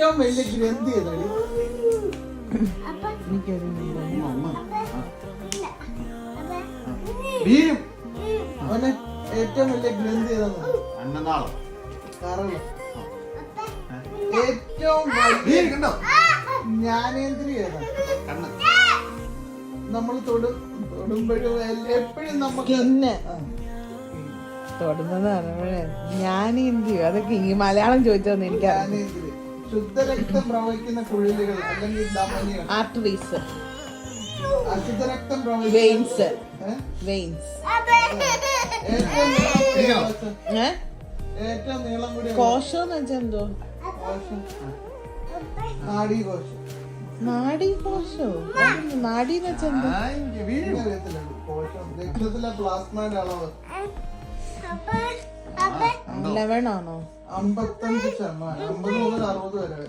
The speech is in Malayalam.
ഏറ്റവും വലിയ ഗ്രന്ഥി ഏതാണ്? വീരും അവനെ ഏറ്റവും വലിയ ഗ്രന്ഥി ഏതാണ്? അന്നനാളം. ഏറ്റവും ജ്ഞാനേന്ദ്രിയ ഏതാണ്? കണ്ണ്. നമ്മൾ തൊടുമ്പോഴും എപ്പോഴും നമുക്ക് തൊടുന്നതാണ് ജ്ഞാനേന്ദ്രിയോ അതൊക്കെ ഈ മലയാളം ചോദിച്ചോന്ന് എനിക്ക് ജ്ഞാനേന്ദ്രിയ. ശുദ്ധരക്തം പ്രവഹിക്കുന്ന കുഴലുകൾ അല്ലെങ്കിൽ ധമനികൾ. ആർട്ടറീസ്, അശുദ്ധരക്തം വെയിൻസ്, വെയിൻസ്. ഏറ്റവും നീളം കൂടിയ കോശം എന്ന് വെച്ചാൽ എന്തോ? നാഡീകോശം. നാഡീകോശോ? നാഡീന്ന് വെച്ചാൽ എന്തോ? അറിയത്തില്ല. കോശം രക്തത്തിലെ പ്ലാസ്മയുടെ അളവ് 11 ആണോ? 55%. 50 മുതൽ 60 വരെ.